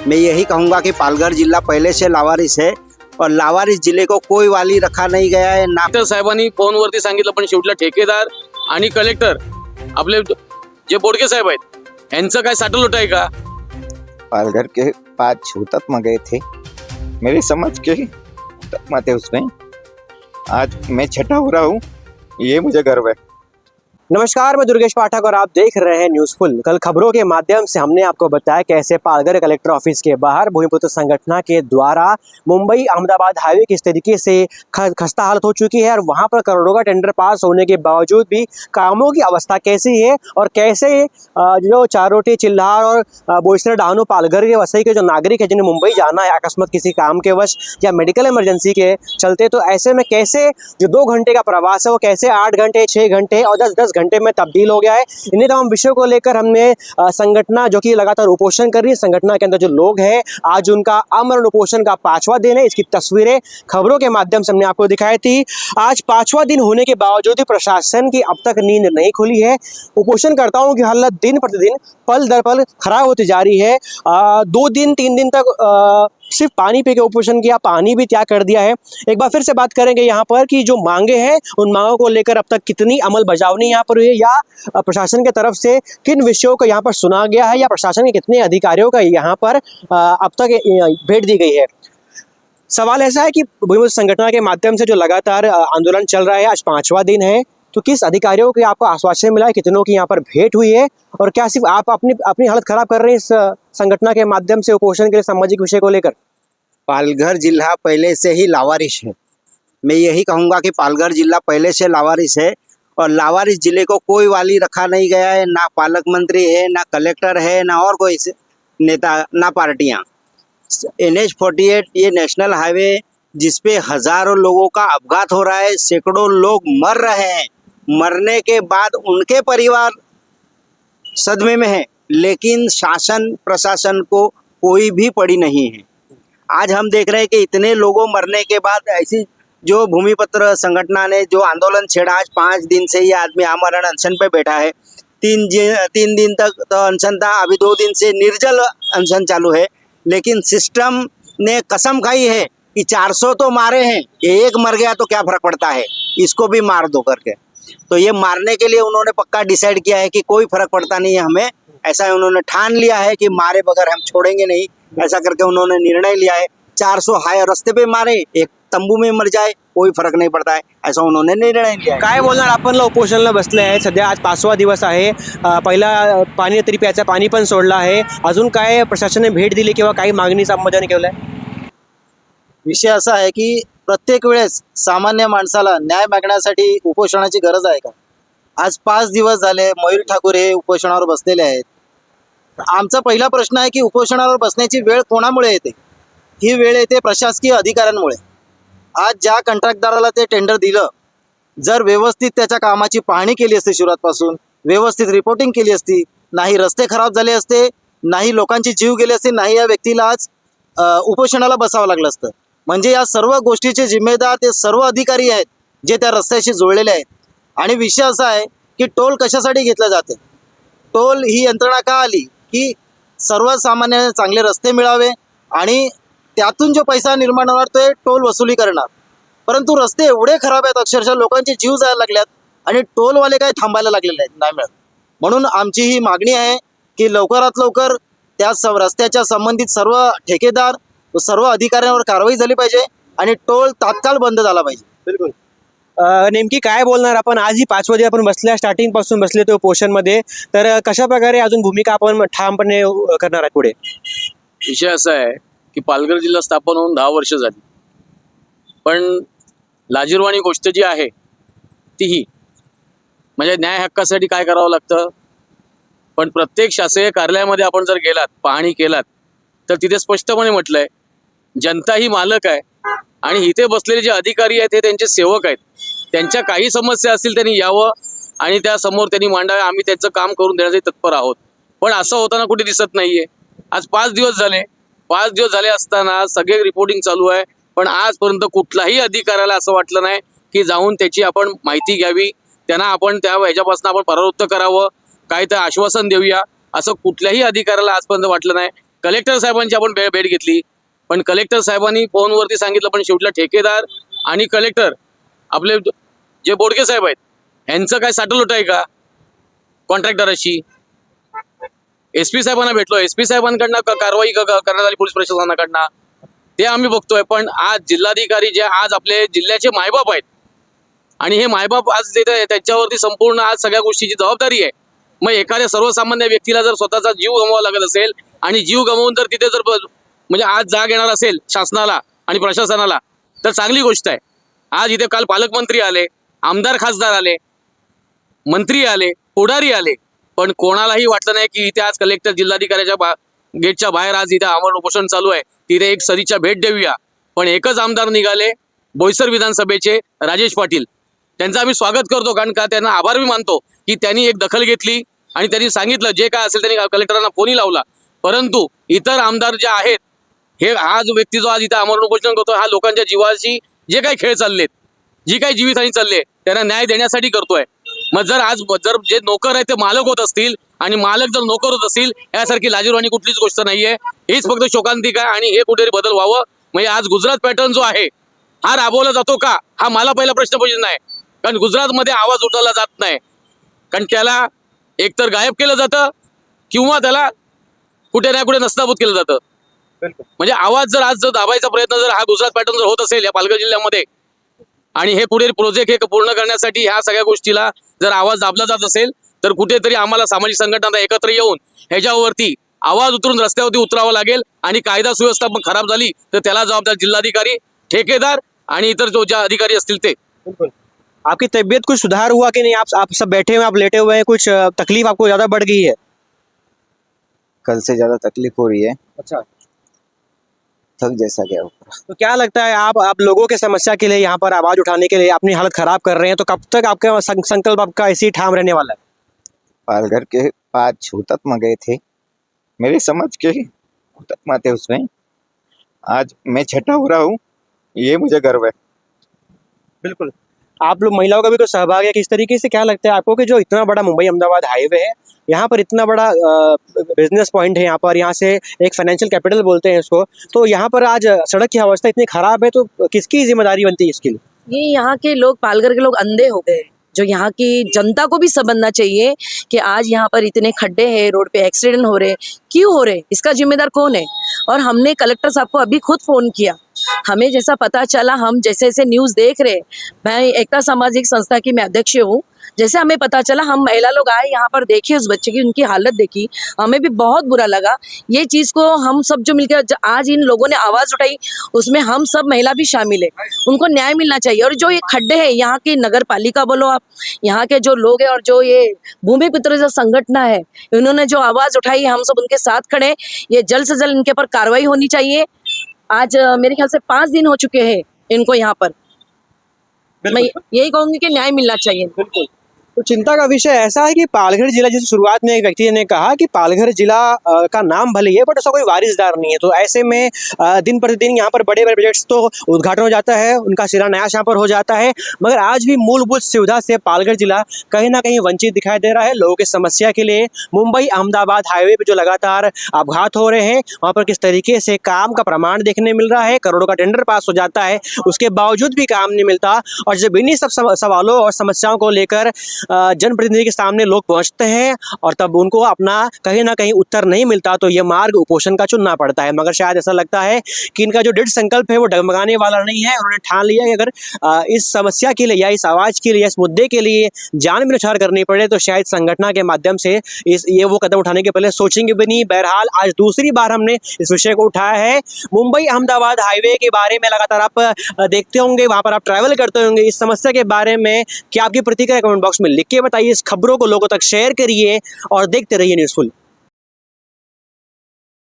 मैं यही कहूँगा कि पालघर जिला पहले से लावारिस है और लावारिस जिले को कोई वाली रखा नहीं गया है ना। तर साहेबांनी फोनवरती सांगितलं, पण शेवटला ठेकेदार आणि कलेक्टर आपले जे बोडके साहेब आहेत यांचं काय साठलोट आहे का? पालघर के पाँच हुतात्मा गए थे, मेरी समझ के हुतात्मा थे उसमें। आज मैं छठा हो रहा हूँ, ये मुझे गर्व है। नमस्कार, मैं दुर्गेश पाठक और आप देख रहे हैं न्यूज़फुल। कल खबरों के माध्यम से हमने आपको बताया कैसे पालघर कलेक्टर ऑफिस के बाहर भूमिपुत्र संगठन के द्वारा मुंबई अहमदाबाद हाईवे की तरीके से खस्ता हालत हो चुकी है और वहां पर करोड़ों का टेंडर पास होने के बावजूद भी कामों की अवस्था कैसी है और कैसे जो चारोटी, चिल्लार और बोईसर, डाहनु, पालघर के वसई के जो नागरिक है जिन्हें मुंबई जाना है अकस्मात किसी काम के वश या मेडिकल इमरजेंसी के चलते, तो ऐसे में कैसे जो 2 घंटे का प्रवास है वो कैसे 8 घंटे, 6 घंटे और 10 घंटे में तब्दील हो गया है। इन्हीं तमाम विषयों को लेकर हमने संगठन जो कि लगातार उपोषण कर रही है, संगठन के अंदर जो लोग हैं, आज उनका अमरण उपोषण का 5वां दिन है। इसकी तस्वीरें खबरों के माध्यम से हमने आपको दिखाई थी। आज 5वां दिन होने के बावजूद भी प्रशासन की अब तक नींद नहीं खुली है। उपोषणकर्ताओं की हालत दिन प्रतिदिन पल दर पल खराब होती जा रही है। 2 दिन 3 दिन तक सिर्फ पानी पी के उपोषण किया, पानी भी त्याग कर दिया है। एक बार फिर से बात करेंगे यहाँ पर कि जो मांगे हैं उन मांगों को लेकर अब तक कितनी अमल बजावनी यहाँ पर हुई है या प्रशासन के तरफ से किन विषयों को यहाँ पर सुना गया है या प्रशासन के कितने अधिकारियों का यहाँ पर अब तक भेंट दी गई है। सवाल ऐसा है कि भूमिपुत्र संगठन के माध्यम से जो लगातार आंदोलन चल रहा है, आज 5वां दिन है, तो किस अधिकारियों के आपको आश्वासन मिला है, कितनों की यहाँ पर भेंट हुई है और क्या सिर्फ आप अपनी हालत खराब कर रहे हैं इस संगठन के माध्यम से उपोषण के लिए सामाजिक विषय को लेकर? पालघर जिला पहले से ही लावारिस है। मैं यही कहूँगा कि पालघर जिला पहले से लावारिस है और लावारिस जिले को कोई वाली रखा नहीं गया है, ना पालक मंत्री है, ना कलेक्टर है, ना और कोई नेता, ना पार्टियाँ। NH-48 ये नेशनल हाईवे जिसपे हजारों लोगों का अपघात हो रहा है, सैकड़ों लोग मर रहे हैं, मरने के बाद उनके परिवार सदमे में है, लेकिन शासन प्रशासन को कोई भी पड़ी नहीं है। आज हम देख रहे हैं कि इतने लोगों मरने के बाद ऐसी जो भूमिपुत्र संगठन ने जो आंदोलन छेड़ा, आज 5 दिन से ये आदमी आमरण अनशन पे बैठा है। 3 दिन तक तो अनशन था, अभी 2 दिन से निर्जल अनशन चालू है। लेकिन सिस्टम ने कसम खाई है कि 400 तो मारे हैं, एक मर गया तो क्या फर्क पड़ता है, इसको भी मार दो करके। तो ये मारने के लिए उन्होंने पक्का डिसाइड किया है कि कोई फर्क पड़ता नहीं है हमें, ऐसा उन्होंने ठान लिया है कि मारे बगैर हम छोड़ेंगे नहीं, ऐसा करके उन्होंने निर्णय लिया है। 400 हाय रस्ते पे मारे, एक तंबू में मर जाए, कोई फरक नाही पडत आहे, ऐसा उन्होंने निर्णय लिया है। काय बोलणार, आपण उपोषणाला बसले आहे सध्या, आज 5वा दिवस आहे। पहिला पाणी तरी प्यायचं, पाणी पण सोडलं आहे, अजून काय प्रशासनाने भेट दिली किंवा काही मागणी संबोधन केलंय? विषय असा आहे की प्रत्येक वेळेस सामान्य माणसाला न्याय मागण्यासाठी उपोषणाची गरज आहे का? आज 5 दिवस झाले मयूर ठाकूर हे उपोषणावर बसलेले आहेत। आमचा पहिला प्रश्न आहे की उपोषणावर बसण्याची वेळ कोणामुळे येते? ही वेळ येते प्रशासकीय अधिकाऱ्यांमुळे। आज ज्या कंत्राटदाराला ते टेंडर दिलं, जर व्यवस्थित त्याच्या कामाची पाहणी केली असती, सुरुवातपासून व्यवस्थित रिपोर्टिंग केली असती, नाही रस्ते खराब झाले असते, नाही लोकांचे जीव गेले असते, नाही या व्यक्तीला आज उपोषणाला बसावं लागलं असतं। म्हणजे या सर्व गोष्टीचे जिम्मेदार ते सर्व अधिकारी आहेत जे त्या रस्त्याशी जोडलेले आहेत। आणि विषय असा आहे की टोल कशासाठी घेतलं जाते? टोल ही यंत्रणा का आली की सर्वसामान्य चांगले रस्ते मिळावे आणि त्यातून जो पैसा निर्माण होणार ते टोल वसुली करणार। परंतु रस्ते एवढे खराब आहेत, अक्षरशः लोकांचे जीव जायला लागल्यात आणि टोलवाले काय थांबायला लागलेले आहेत, नाही मिळत। म्हणून आमची ही मागणी आहे की लवकरात लवकर त्या रस्त्याच्या संबंधित सर्व ठेकेदार व सर्व अधिकाऱ्यांवर कारवाई झाली पाहिजे आणि टोल तात्काळ बंद झाला पाहिजे। बिलकुल। नेमकी काय बोलणार आपण? आज ही 5वां दिवस आपण बसल्या, स्टार्टिंग पासून बसले तो उपोषण मध्ये, तर कशा प्रकारे अजून भूमिका आपण ठामपणे करणार आहे पुढे? विषय असा आहे की पालघर जिल्हा स्थापन होऊन 10 वर्ष झाली, पण लाजिरवाणी गोष्ट जी आहे ती ही म्हणजे न्याय हक्कासाठी काय करावं लागतं। पण प्रत्येक शासकीय कार्यालयामध्ये आपण जर गेलात, पाहणी केलात, तर तिथे स्पष्टपणे म्हटलंय जनता ही मालक आहे आणि इथे बसलेले जे अधिकारी आहेत हे त्यांचे सेवक आहेत। त्यांच्या काही समस्या असतील त्यांनी यावं आणि त्या समोर त्यांनी मांडावे, आम्ही त्याचं काम करून देण्यासाठी तत्पर आहोत। पण असं होताना कुठे दिसत नाहीये। आज 5 दिवस झाले, 5 दिवस झाले असताना सगळे रिपोर्टिंग चालू आहे, पण आजपर्यंत कुठलाही अधिकाऱ्याला असं वाटलं नाही की जाऊन त्याची आपण माहिती घ्यावी, त्यांना आपण त्या ह्याच्यापासून आपण परावृत्त करावं, काय ते आश्वासन देऊया, असं कुठल्याही अधिकाऱ्याला आजपर्यंत वाटलं नाही। कलेक्टर साहेबांची आपण भेट घेतली, पण कलेक्टर साहेबांनी फोनवरती सांगितलं, पण शेवटला ठेकेदार आणि कलेक्टर आपले जे बोडके साहेब आहेत यांचं काय साठलोट आहे का कॉन्ट्रॅक्टराशी? SP साहेबांना भेटलो, SP साहेबांकडनं कारवाई करण्यात आली पोलीस प्रशासनाकडनं, ते आम्ही बघतोय. पण आज जिल्हाधिकारी जे आज आपले जिल्ह्याचे मायबाप आहेत आणि हे मायबाप आज तिथे त्यांच्यावरती संपूर्ण आज सगळ्या गोष्टीची जबाबदारी आहे. मग एखाद्या सर्वसामान्य व्यक्तीला जर स्वतःचा जीव गमवावा लागत असेल आणि जीव गमवून जर तिथे जर म्हणजे आज जाग येणार असेल शासनाला आणि प्रशासनाला, तर चांगली गोष्ट आहे. आज इथे काल पालकमंत्री आले, आमदार खासदार आले, मंत्री आले, पुढारी आले, पण कोणालाही वाटलं नाही की इथे आज कलेक्टर जिल्हाधिकाऱ्याच्या गेटच्या बाहेर आज इथे आमरण उपोषण चालू आहे, तिथे एक सदिच्छा भेट देऊया. पण एकच आमदार निघाले, बोईसर विधानसभेचे राजेश पाटील. त्यांचं आम्ही स्वागत करतो, कारण का त्यांना आभार मी मानतो की त्यांनी एक दखल घेतली आणि त्यांनी सांगितलं जे काय असेल त्यांनी कलेक्टरांना फोनही लावला. परंतु इतर आमदार जे आहेत, हे हा जो व्यक्ती जो आज इथे आमरण उपोषण करतो, हा लोकांच्या जीवाशी जे काही खेळ चाललेत, जी काही जीवितहानी चालली त्यांना न्याय देण्यासाठी करतोय. मग जर जे नोकर आहेत ते मालक होत असतील आणि मालक जर नोकर होत असतील, यासारखी लाजिरवाणी कुठलीच गोष्ट नाहीये. हीच फक्त शोकांतिका आहे आणि हे कुठेतरी बदल व्हावं. म्हणजे आज गुजरात पॅटर्न जो आहे हा राबवला जातो का, हा मला पहिला प्रश्न पडत नाही. कारण गुजरातमध्ये आवाज उठवला जात नाही, कारण त्याला एकतर गायब केलं जातं किंवा त्याला कुठे ना कुठे नस्ताभूत केलं जातं. म्हणजे आवाज जर आज दाबायचा प्रयत्न जर हा गुजरात पॅटर्न जर होत असेल या पालघर जिल्ह्यामध्ये आणि हे पुढे प्रोजेक्ट हे पूर्ण करण्यासाठी ह्या सगळ्या गोष्टीला जर आवाज दाबला जात असेल, तर कुठेतरी आम्हाला सामाजिक संघटना एकत्र येऊन ह्याच्यावरती आवाज उतरून रस्त्यावरती उतरावं लागेल. आणि कायदा सुव्यवस्था पण खराब झाली तर त्याला जबाबदार जिल्हाधिकारी, ठेकेदार आणि इतर जो ज्या अधिकारी असतील ते. आपकी तबीयत कुछ सुधार हुआ कि नहीं? आप सब बैठे हुए, आप लेटे हुए हैं, कुछ तकलीफ आपको ज्यादा बढ़ गई है? कल से ज़्यादा तकलीफ हो रही है, अच्छा, थक जैसा गया ऊपर। तो क्या लगता है आप लोगों के समस्या के लिए यहाँ पर आवाज उठाने के लिए अपनी हालत खराब कर रहे हैं, तो कब तक आपका संकल्प आपका ऐसे ही ठाम रहने वाला है? पालघर के पाँच हुतात्मा गए थे, मेरी समझ के हुतात्मा थे उसमें। आज मैं छठा हो रहा हूँ, ये मुझे गर्व है। बिल्कुल, आप लोग महिलाओं का भी तो सहभाग है। किस तरीके से क्या लगता है आपको कि जो इतना बड़ा मुंबई अहमदाबाद हाईवे है, यहाँ पर इतना बड़ा बिजनेस पॉइंट है, यहाँ पर, यहाँ से एक फाइनेंशियल कैपिटल बोलते हैं इसको, तो यहाँ पर आज सड़क की अवस्था इतनी खराब है, तो किसकी जिम्मेदारी बनती है इसके लिए? ये यहाँ के लोग, पालघर के लोग अंधे हो गए। जो यहाँ की जनता को भी समझना चाहिए कि आज यहाँ पर इतने खड्डे हैं, रोड पे एक्सीडेंट हो रहे, क्यों हो रहे, इसका जिम्मेदार कौन है? और हमने कलेक्टर साहब को अभी खुद फोन किया, हमें जैसा पता चला, हम जैसे जैसे न्यूज़ देख रहे, मैं एकता सामाजिक संस्था की मैं अध्यक्ष हूँ, जैसे हमें पता चला, हम महिला लोग आए यहाँ पर, देखे उस बच्चे की, उनकी हालत देखी, हमें भी बहुत बुरा लगा। ये चीज़ को हम सब जो मिलकर आज इन लोगों ने आवाज़ उठाई, उसमें हम सब महिला भी शामिल है। उनको न्याय मिलना चाहिए। और जो ये खड्डे हैं, यहाँ की नगर पालिका बोलो आप, यहाँ के जो लोग हैं, और जो ये भूमिपुत्र जो संगठन है, इन्होंने जो आवाज़ उठाई, हम सब उनके साथ खड़े। ये जल्द से जल्द इनके पर कार्रवाई होनी चाहिए। आज मेरे ख्याल से 5 दिन हो चुके हैं इनको यहाँ पर। मैं यही कहूँगी कि न्याय मिलना चाहिए। बिल्कुल। तो चिंता का विषय ऐसा है कि पालघर जिला, जैसे शुरुआत में एक व्यक्ति ने कहा कि पालघर जिला का नाम भले है, बट उसका कोई वारिसदार नहीं है। तो ऐसे में दिन प्रतिदिन यहाँ पर बड़े बड़े प्रोजेक्ट्स तो उद्घाटन हो जाता है, उनका शिलान्यास यहाँ पर हो जाता है, मगर आज भी मूलभूत सुविधा से पालघर जिला कहीं ना कहीं वंचित दिखाई दे रहा है। लोगों की समस्या के लिए मुंबई अहमदाबाद हाईवे पर जो लगातार अपघात हो रहे हैं, वहाँ पर किस तरीके से काम का प्रमाण देखने मिल रहा है, करोड़ों का टेंडर पास हो जाता है, उसके बावजूद भी काम नहीं मिलता। और जब इन्हीं सब सवालों और समस्याओं को लेकर जनप्रतिनिधि के सामने लोग पहुंचते हैं और तब उनको अपना कहीं ना कहीं उत्तर नहीं मिलता, तो ये मार्ग उपोषण का चुनना पड़ता है। मगर शायद ऐसा लगता है कि इनका जो दृढ़ संकल्प है वो डगमगाने वाला नहीं है। उन्होंने ठान लिया कि अगर इस समस्या के लिए या इस आवाज़ के लिए, इस मुद्दे के लिए जान भी न्यौछावर करनी पड़े, तो शायद संगठन के माध्यम से ये वो कदम उठाने के पहले सोचेंगे भी नहीं। बहरहाल आज दूसरी बार हमने इस विषय को उठाया है। मुंबई अहमदाबाद हाईवे के बारे में लगातार आप देखते होंगे, वहाँ पर आप ट्रैवल करते होंगे। इस समस्या के बारे में क्या आपकी प्रतिक्रिया कमेंट बॉक्स में लिख के बताइए। इस खबरों को लोगों तक शेयर करिए और देखते रहिए न्यूज़फुल।